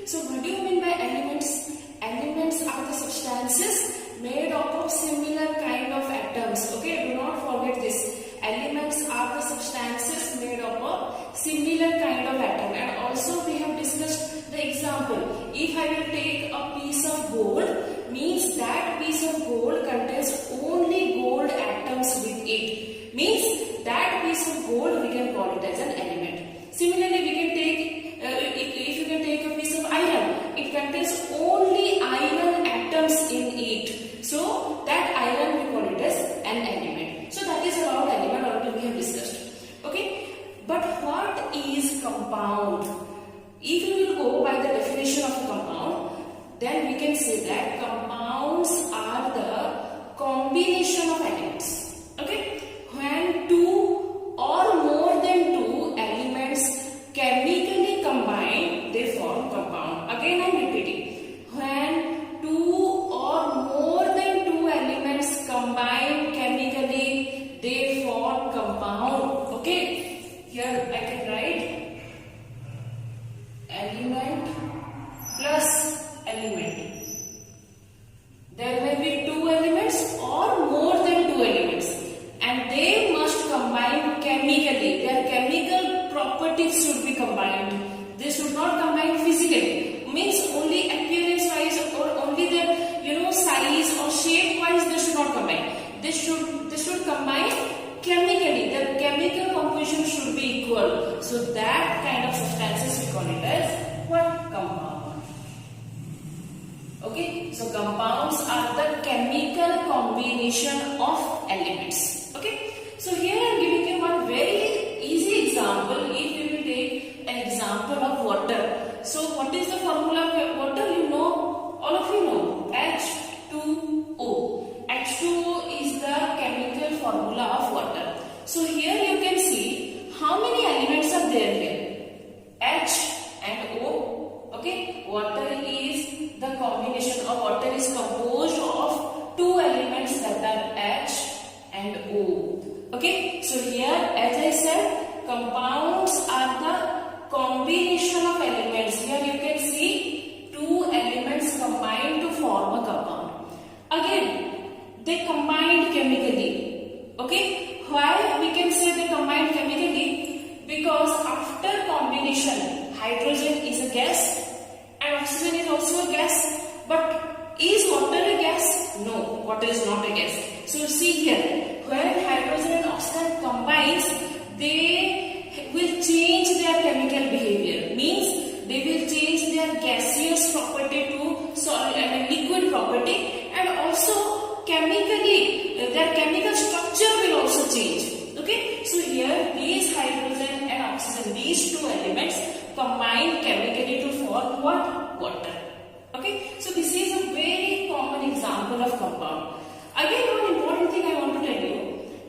So what do you mean by elements? Elements are the substances made up of similar kind of atoms. Okay, do not forget this. Elements are the substances made up of similar kind of atom. And also we have discussed the example. If I will take a piece of gold, means that piece of gold contains only gold atoms with it. Means that piece of gold we can call it as an element. Similarly, we can take if you can take a piece of iron, it contains only iron atoms in it. So that iron we call it as an element. So that is about element already we have discussed. Okay, but what is compound? If we will go by the definition of a compound, then we can say that compounds are the combination of elements. Okay, when two or more than two elements chemically combine, they form compound. Again I am repeating. When two or more than two elements combine chemically, they form compound. Okay, here I can write element plus element. There may be two elements or more than two elements, and they must combine chemically. Their chemical properties should be combined. They should not combine physically. Means only appearance wise or only their size or shape wise they should not combine. They should combine chemically. Their chemical composition should be equal. So that kind of substances we call it as what? Compound. Okay, so compounds are the chemical combination of elements. Okay, so here I am giving you one very easy example. If we will take an example of water. So what is the formula of water? You know, all of you know, H2O. H2O is the chemical formula of water. So here you can see how many elements are there here. H and O. Okay, water is the combination of water is composed of two elements that are H and O. Okay, so here as I said, compounds are the combination of elements. Here you can see two elements combined to form a compound. Again, they combined chemically. Okay, why we can say they combined chemically? Because after combination, hydrogen is a gas and oxygen is also a gas. But is water a gas? No, water is not a gas. So see here, when hydrogen and oxygen combines, they will change their chemical behavior. Means they will change their gaseous property to solid and liquid property, and also chemically their chemical structure will also change. Okay, so here these hydrogen and oxygen, these two elements combine chemically to form what? Water. Okay, so this is a very common example of compound. Again, one important thing I want to tell you.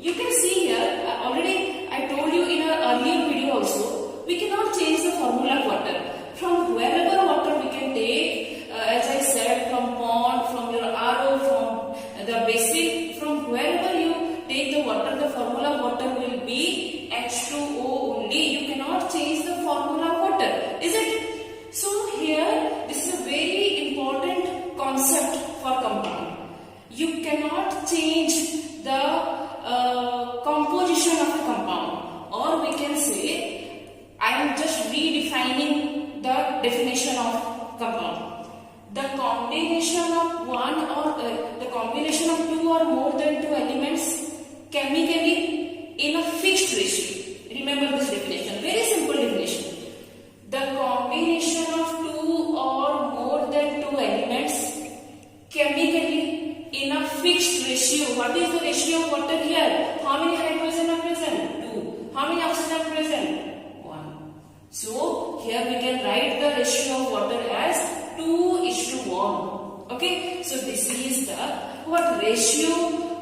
You can see here, already I told you in an earlier video also, we cannot change the formula of water. From wherever water we can take, as I said, from pond, from your RO, from the basin, from wherever you take the water, the formula of water will be H2O only. You cannot change the formula of water, is it? So here, this is a very important concept for compound. You cannot change the composition of a compound, or we can say I am just redefining the definition of compound. The combination of the combination of two or more than two elements chemically in a fixed ratio. Remember this definition, very simple definition. The combination of two or more than two elements chemically in a fixed ratio. What is the ratio of water here? How many hydrogen are present? 2. How many oxygen are present? 1. So here we can write the ratio of water as 2:1. Okay, so this is the what ratio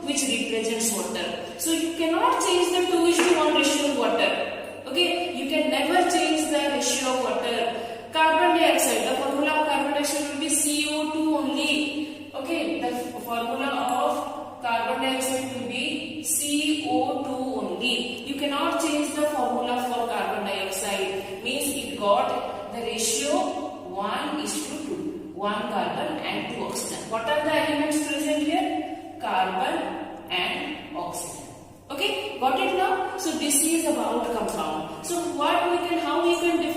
which represents water. So you cannot change the 2:1 ratio of water. Okay, you can never change the ratio of water. Carbon dioxide, the formula of carbon dioxide will be CO2 only. Okay, the formula of carbon dioxide will be CO2 only. You cannot change the formula for carbon dioxide. Means it got the ratio 1:2. 1 carbon and 2 oxygen. What are the elements present here? Carbon and oxygen. Okay, got it now? So this is about compound. So how we can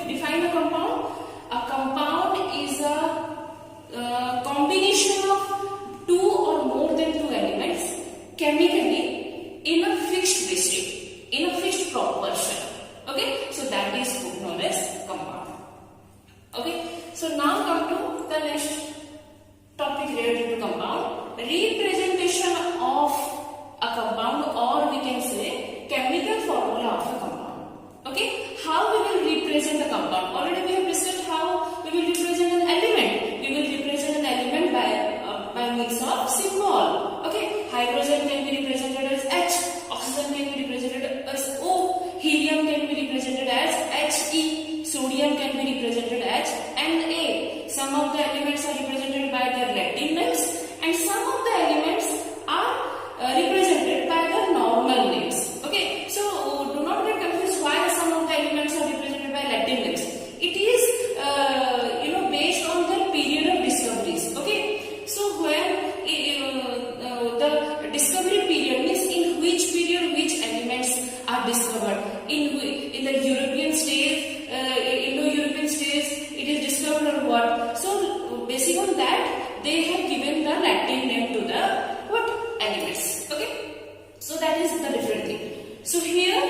define a compound? A compound is a combination of 2 or more than 2 elements chemically in a fixed ratio, in a fixed proportion. Okay, so that is known as compound. Okay, so now come to the next topic related to compound. Representation of a compound, or we can say chemical formula of a compound. Okay, how we will represent a compound? Already we have discussed how we will represent an element. We will represent an element by means of symbol. Okay, hydrogen can be represented as H, oxygen can be represented as O, helium can be represented as He, sodium can be represented as Na. Some of the elements are represented by their Latin names, and some of the elements are represented by their normal names. Okay, so do not get confused why some of the elements are represented by Latin names. It is based on their period of discoveries. Okay, so when the discovery period means in which period which elements are discovered. In the European stage, Indo-European stage, it is discovered or what? So based on that, they have given the Latin name to the elements. Okay, so that is the different thing. So here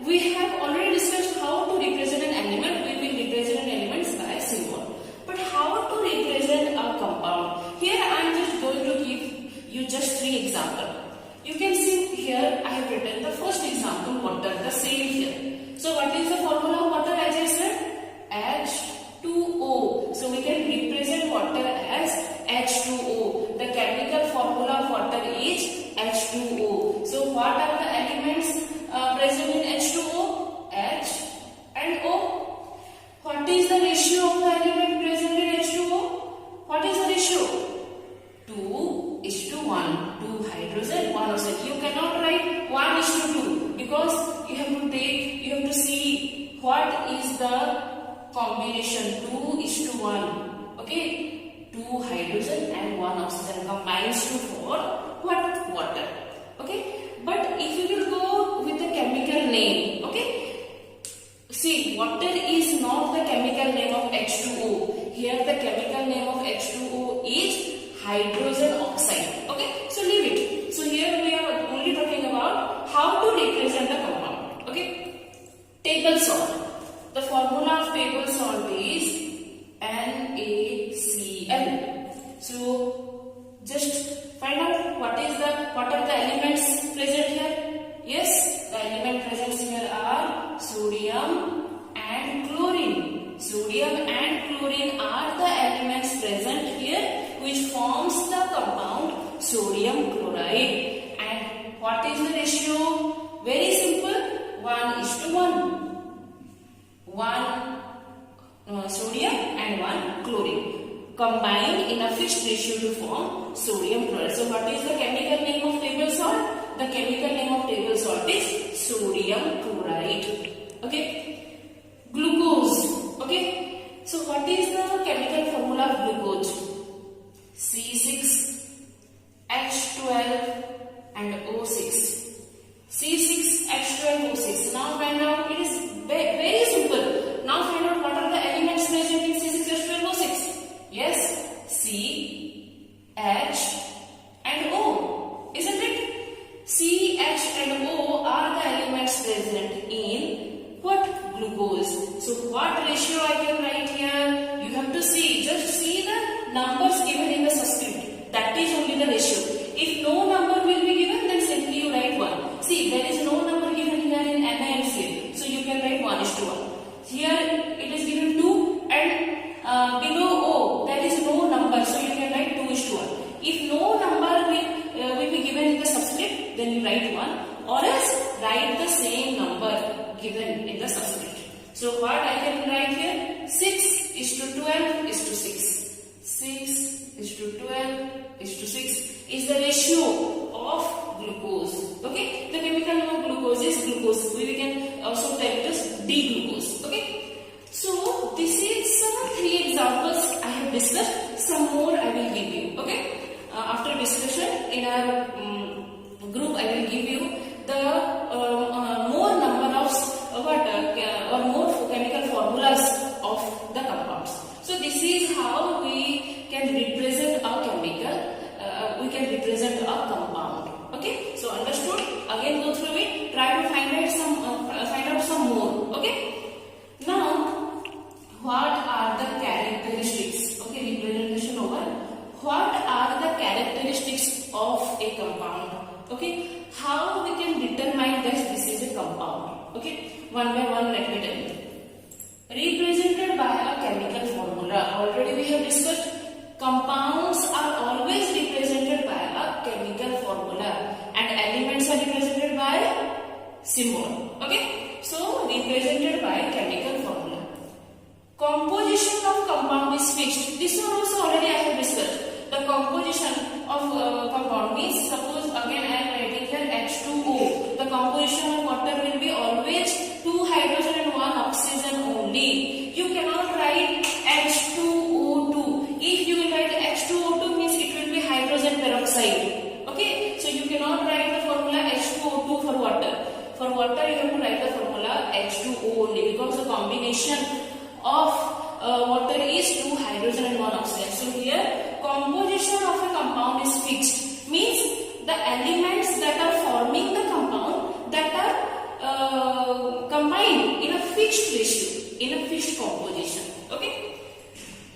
we have already discussed how to represent an element. We will represent an elements by a symbol. But how to represent a compound? Here I am just going to give you just 3 examples. You can see here I have written the first example, water, the same here. So what is the formula of water as I said? H2O. So we can represent water as H2O. The chemical formula of water is H2O. So what are the elements present in H2O? H and O. What is the ratio of the element present in H2O? What is the ratio? 2:1. 2 hydrogen, 1 oxygen. You cannot write 1:2 because you have to see what is the combination. 2:1. Okay, 2 hydrogen and 1 oxygen combines to form what? Water. Okay, but if you will go with the chemical name, okay, see, water is not the chemical name of H2O. Here the chemical name of H2O is hydrogen oxide. Okay, so leave it. So here we are only talking about how to represent the compound. Okay, table salt. The formula of table salt is NaCl. So just find out what are the elements present here. Yes, the element present here are sodium and chlorine. Sodium and chlorine are the elements present here which forms the compound sodium chloride. And what is the ratio? Very simple, 1:1. 1 sodium and 1 chlorine combine in a fixed ratio to form sodium chloride. So what is the chemical name of table salt? The chemical name of table salt is sodium chloride. Okay, glucose. Okay, so what is the chemical formula of glucose? C6H12 and O6. C6H12O6. Now find out. It is very simple. Now find out what are the elements present in C6H12O6. Yes, C, H and O. Isn't it? C, H and O are the elements present in what? Glucose. So what ratio I can write here? You have to see. Just see the numbers given in the subscript. That is only the ratio. If no number will be given, then simply you write 1. See, there is no number given here in NaCl. So you can write 1:1. Here it is given 2 and below O there is no number. So you can write 2:1. If no number will be given in the subscript, then you write 1, or else write the same number given in the subscript. So what I can write here? 6:12:6. 6:12:6 is the ratio of glucose. Okay, the chemical name of glucose is glucose. We can also type it as D-glucose. Okay, so this is 3 examples I have discussed. some more I will give you. Okay, after discussion in our group, I will give you the more number of or more chemical formulas of the compounds. So this is how we can represent a chemical. We can represent a compound. Okay, so understood? Again, go through it. Try to find out some more. Okay. Now, what are the characteristics? Okay, representation over. What are the characteristics of a compound? Okay, how we can determine that this is a compound? Okay, one by one, let me tell you. Represented by a chemical formula. Already we have discussed. Compounds are always represented by a chemical formula, and elements are represented by symbol. Okay, so represented by chemical formula. Composition of compound is fixed. This one also already I have discussed. The composition of compound means, suppose again I am writing here H2O. The composition of water will be always 2 hydrogen and 1 oxygen only. You cannot write H2O2. If you will write H2O2 means it will be hydrogen peroxide. Okay, so you cannot write the formula H2O2 for water. For water you have to write the formula H2O only, because the combination of water is 2 hydrogen and 1 oxygen. So here composition of a compound is fixed, means the elements that are forming the compound, that are combined in a fixed ratio, in a fixed composition. Okay,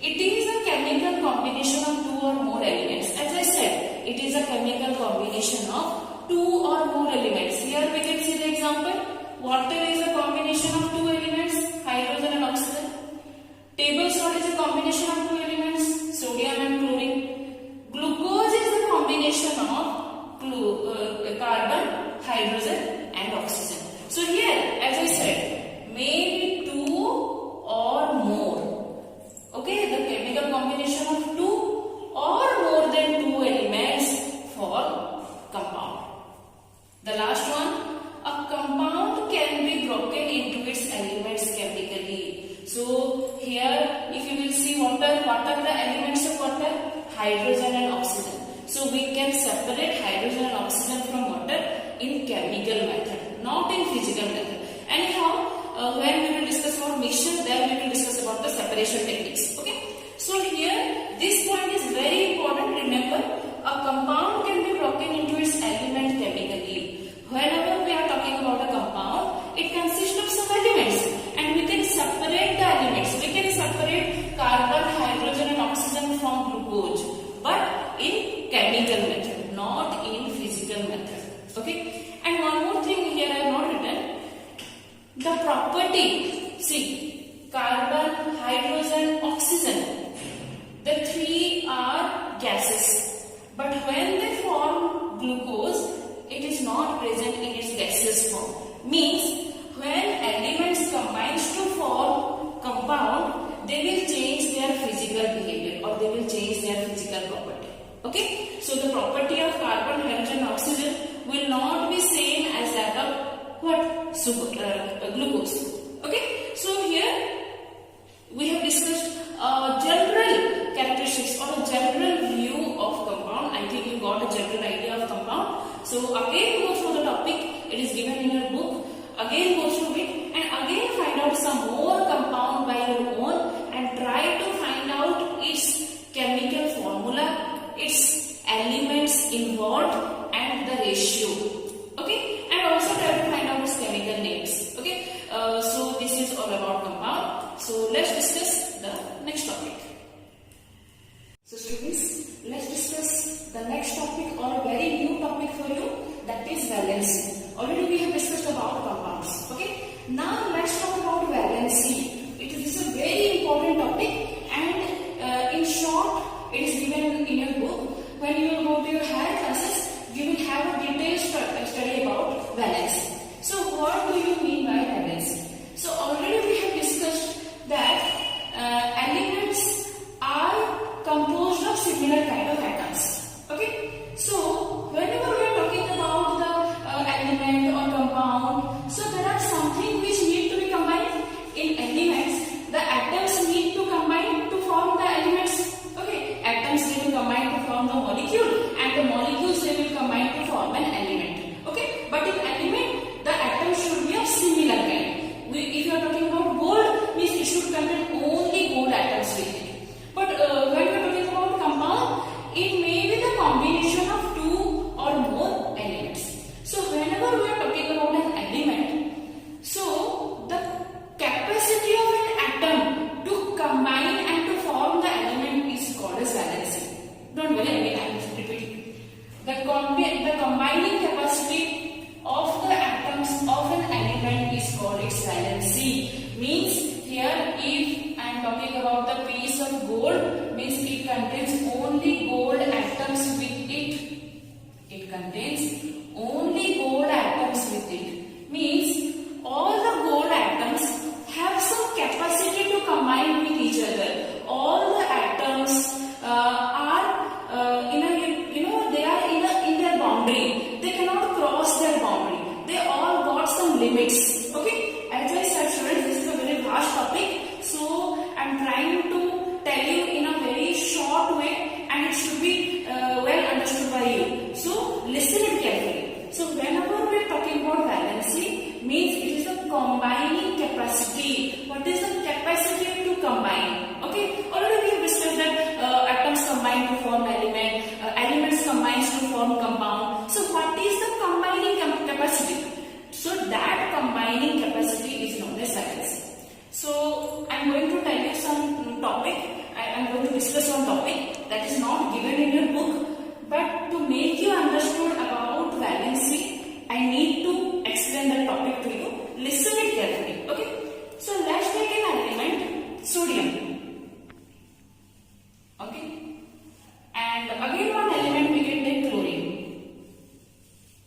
it is a chemical combination of 2 or more elements. As I said, it is a chemical combination of 2 or more elements. Here we can see the example. Water is a combination of 2 elements, hydrogen and oxygen. Table salt is a combination of 2 elements, sodium and chlorine. Glucose is a combination of carbon, hydrogen and oxygen. So here, as I said, maybe 2 or more. Okay, the chemical combination of 2 or more than 2 elements for compound. The last one, a compound can be broken into its elements chemically. So here, if you will see water, what are the elements of water? Hydrogen and oxygen. So we can separate hydrogen and oxygen from water in chemical method, not in physical method. Anyhow, when we will discuss about mixture, there we will discuss about the separation techniques. Okay. So here, this point is very important. Remember, a compound can be broken into its element chemically. Whenever we are talking about a compound, it consists of some elements, and we can separate the elements. We can separate carbon, hydrogen and oxygen from glucose, but in chemical method, not in physical method. Okay. And one more thing here I have not written. The property, see, carbon, hydrogen, oxygen, the 3 are gases, but when they form glucose, it is not present in its gaseous form. Means when elements combine to form compound, they will change their physical behavior, or they will change their physical property. Okay, so the property of carbon, hydrogen, oxygen will not be same as that of what? Glucose. Okay, so here we have discussed general characteristics or a general view of compound. I think you got a general idea of compound. So again go through the topic. It is given in your book. Again go through it and again find out some more compound by your own and try to find out its chemical formula, its elements involved and the ratio. Okay, and also try to find out its chemical names. Okay, so this is all about compound. So let's discuss the next topic. So students, let's discuss the next topic or a very new topic for you, that is valency. Already we have discussed about compounds. Okay, now let's talk about valency. It is a very important topic, and in short, it is given in your book. When you will go to your higher classes, you will have a detailed study about valency. So what do you mean by valency? So already we have discussed that elements are composed of similar kind of atoms. Okay, so whenever we are talking about the element or compound, so there are something which need to be combined. In elements, the atoms need to combine to form the elements. Okay, from the molecule, and the molecules they will combine to form an element. Okay, but in element the atoms should be of similar kind. If you are talking about gold, means it should contain only gold atoms with it. But when we are talking about compound, it may be the combination of two or more elements. So whenever we are talking about an element, so the capacity of an atom to combine and to form the element is called as valency. Don't worry, again I am repeating. The combining capacity of the atoms of an element is called its valency. Means here if I am talking about the piece of gold, means it contains only gold atoms with it. It contains only gold atoms with it. Means all the gold atoms have some capacity to combine with each other. All the atoms are they are in their boundary. They cannot cross their boundary. They all got some limits. Okay, as I said, students, this is a very vast topic. So I am trying to tell you in a very short way, and it should be well understood by you. So listen it carefully. So whenever we are talking about valency, means it is the combining capacity. What is the capacity to combine? Okay, already we have discussed that atoms combine to form element, elements combines to form compound. So what is the combining capacity? So that combining capacity is known as valency. So I am going to tell you some topic. I am going to discuss one topic that is not given in your book, but to make you understood about valency, I need to explain the topic to you. Listen it carefully. Okay. So let's take an element, sodium. Okay. And again one element we can take chlorine.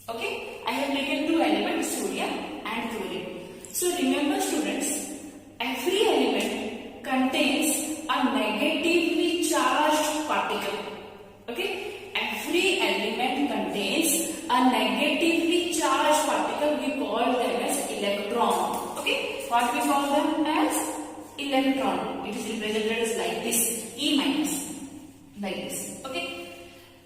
Okay. I have taken two elements, sodium and chlorine. So remember students, every element contains a negatively charged particle. Okay. Every element contains a negatively charged particle. We call them as electron. Okay. What we call them as electron. It is represented as like this, E minus, like this. Okay.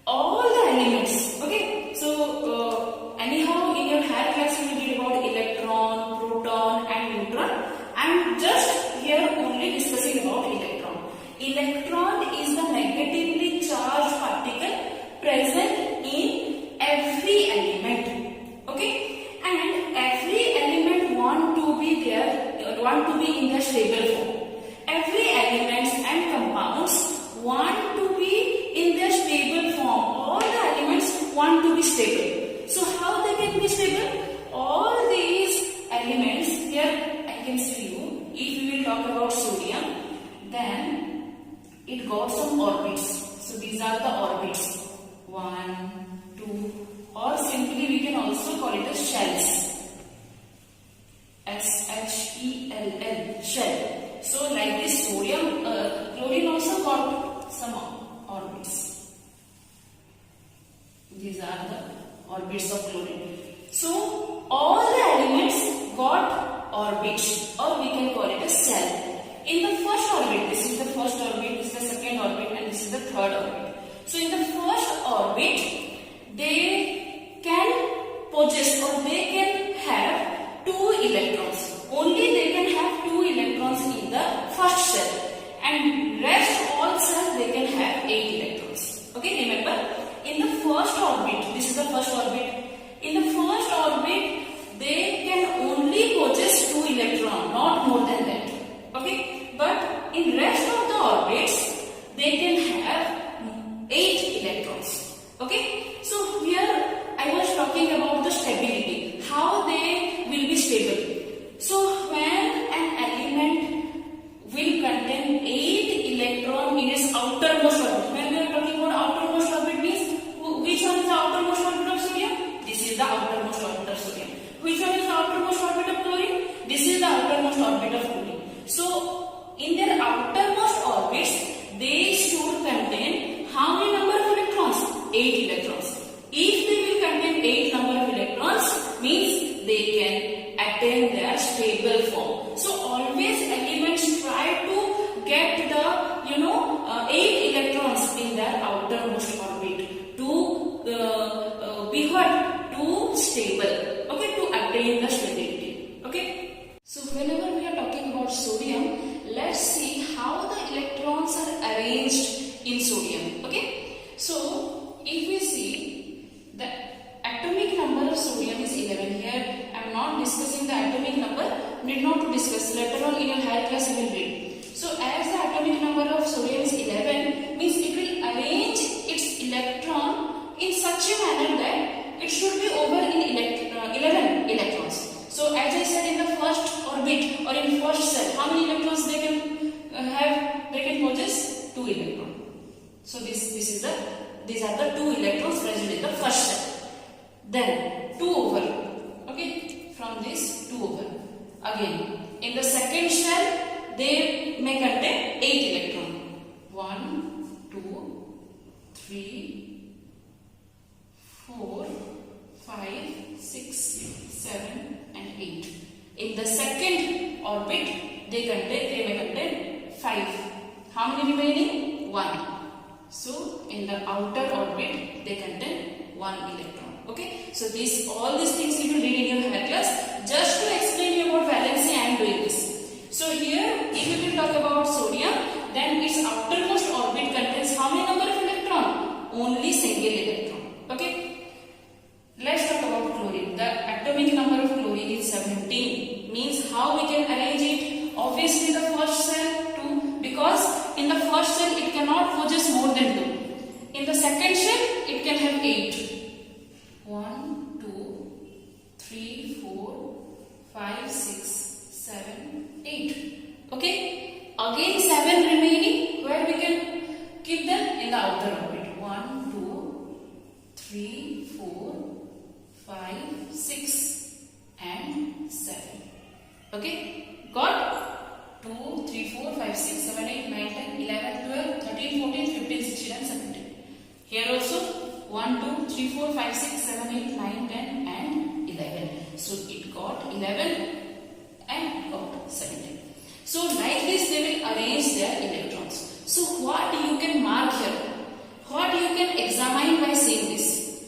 All the elements. Okay. So anyhow in your higher class you will read about electron, proton and neutron. I am just here only discussing about electron. Electron is the negatively charged particle present in every element. Okay, and every element want to be in their stable form. Every elements and compounds want to be in their stable form. All the elements want to be stable. So how they can be stable? All these elements here I can see you. If we will talk about sodium, then it got some orbits. So these are the orbits. 1, 2, or simply we can also call it as shells. S-H-E-L-L, shell. So like this sodium, chlorine also got some orbits. These are the orbits of chlorine. So all the elements got orbits, or we can call it a cell. In the first orbit, this is the first orbit, this is the second orbit, and this is the third orbit. So in the first orbit, they can possess or they can have 2 electrons. Only they can have 2 electrons in the first cell, and rest all cells they can have 8 electrons. Okay, remember in the first orbit, this is the first orbit. In the first orbit, they can only possess 2 electrons, not more than that. Okay, but in rest of the orbits, they can have 8 electrons. Okay, so here I was talking about the stability. in sodium. Okay, so if we see the atomic number of sodium is 11. Here I am not discussing the atomic number, need not to discuss, later on in your higher class you will read. So as the atomic number of sodium is 11, means it will arrange its electron in such a manner that it should be over in 11 electrons. So as I said, in the first orbit or in first cell, how many electrons they can have? They can possess 2 electrons. So these are the 2 electrons present in the first cell. Then 2 over. Okay, from this 2 over. Again, in the second shell, they may contain 8 electrons. 1, 2, 3, 4, 5, 6, 7, and 8. In the second orbit, they may contain 5. How many remaining? 1. So in the outer orbit, they contain 1 electron. Okay, so all these things you will read in your higher class. Just to explain you about valency, I am doing this. So here, if you will talk about sodium, then its outermost orbit contains how many number of electron? Only single electron. Okay, let's talk about chlorine. The atomic number of chlorine is 17. Means how we can arrange it? Obviously the first cell 2, because in the first cell it cannot possess more than 2. In the second shell it can have 8. 1, 2, 3, 4, 5, 6, 7, 8. Okay. Again 7 remaining. Where we can keep them? In the outer orbit. 1, 2, 3, 4, 5, 6, and 7. Okay. Got? 2, 3, 4, 5, 6, 7, 8, 9, 10, 11, 12, 13, 14, 15, 16, and 17. Here also 1, 2, 3, 4, 5, 6, 7, 8, 9, 10, and 11. So it got 11 and got 17. So like this they will arrange their electrons. So what you can mark here? What you can examine by seeing this?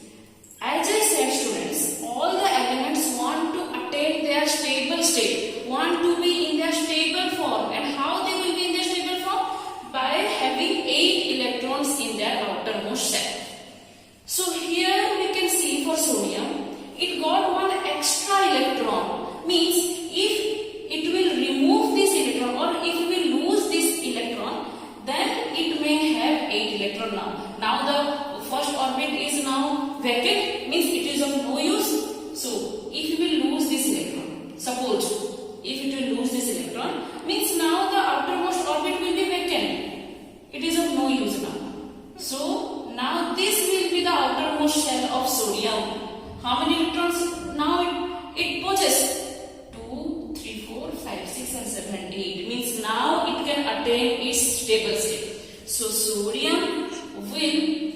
As I said, students, all the elements want to attain their stable state, want to be in their stable form. And how they will be in their stable form? By having 8 electrons in their outermost shell. So here we can see for sodium, it got 1 extra electron. Means if it will remove this electron or if it will lose this electron, then it may have 8 electron now. Now the first orbit is now vacant, means it is of no use. So if you will lose this electron, suppose if it will lose this electron, means now the outermost orbit will be vacant. It is of no use now. So now this will be the outermost shell of sodium. How many electrons now it possesses? 2, 3, 4, 5, 6, and 7, and 8. Means now it can attain its stable state. So sodium will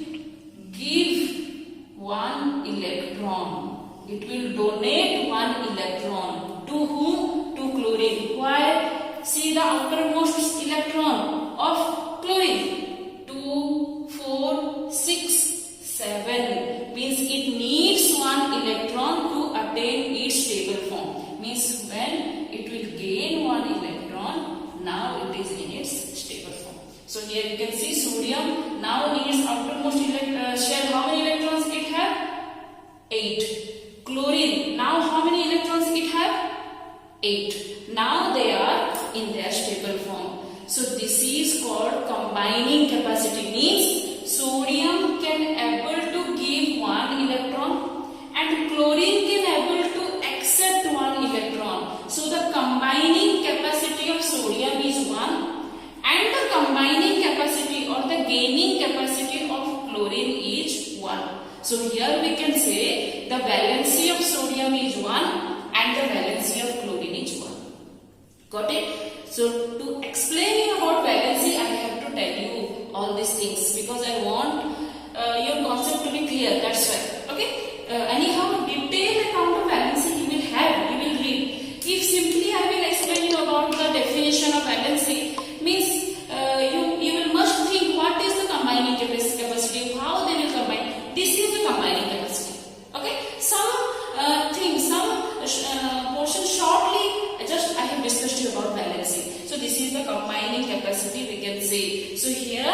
give 1 electron. It will donate 1 electron. To whom? To chlorine. Why? See the outermost electron of chlorine. 2, 4, 6, 7. Means it needs 1 electron to attain its stable form. Means when it will gain 1 electron, now it is in its stable form. So here you can see sodium now in its outermost shell. How many electrons it have? 8. Chlorine now how many electrons it have? 8. Now they are in their stable form. So this is called combining capacity. Means sodium can able to give 1 electron and chlorine can able to accept 1 electron. So the combining capacity of sodium is 1 and the combining capacity or the gaining capacity of chlorine is 1. So here we can say the valency of sodium is 1 and the valency of chlorine is 1. Got it? So to explain you about valency, I have to tell you all these things because I want your concept to be clear. That's why. Okay? Anyhow, detailed account of valency you will have, you will read. If simply I will explain you about the definition of valency, means you will must think what is the combining capacity, how they will combine. This is the combining capacity. Okay? Some portion shortly, just I have discussed you about valency. So this is the combining capacity we can say. So here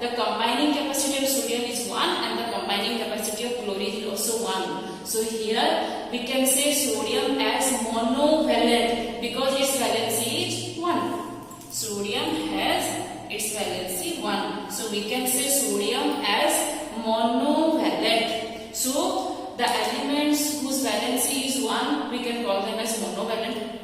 the combining capacity of sodium is 1 and the combining capacity of chlorine is also 1. So here we can say sodium as monovalent because its valency is 1. Sodium has its valency 1. So we can say sodium as monovalent. So the elements whose valency is 1, we can call them as monovalent.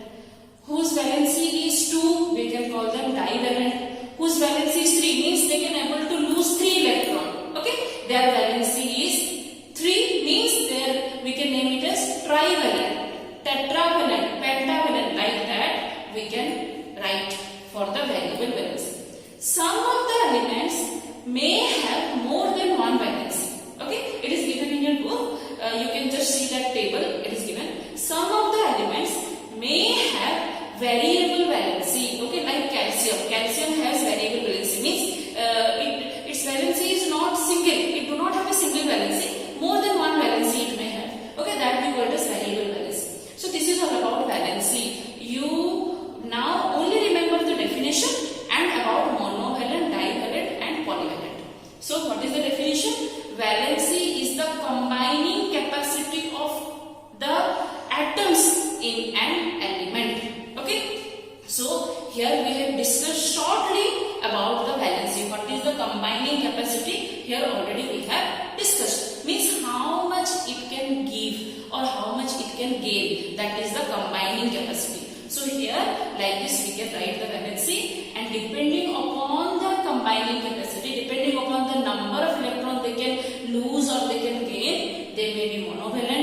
Whose valency is 2, we can call them divalent. Whose valency is 3 means they can able to lose 3 electron. Okay, their valency is 3 means there we can name it as trivalent, tetravalent, pentavalent, like that we can write for the variable valency. Some of the elements may have more than one valency. Okay, it is given in your book. You can just see that table. It is given. Some of the elements may have variable valency. Okay, like calcium. Calcium has variable valency means its valency is not single. It do not have a single valency. More than one valency it may have. Okay, that we call as variable valency. So this is all about valency. You now only remember the definition and about monovalent, divalent and polyvalent. So what is the definition? Valency is the combining capacity of the atoms in an element. Okay. So here we have discussed shortly about the valency. What is the combining capacity? Here already we have discussed. Means how much it can give or how much it can gain. That is the combining capacity. So here like this we can write the valency, and depending upon the combining capacity, depending upon the number of electrons they can lose or they can gain, they may be monovalent,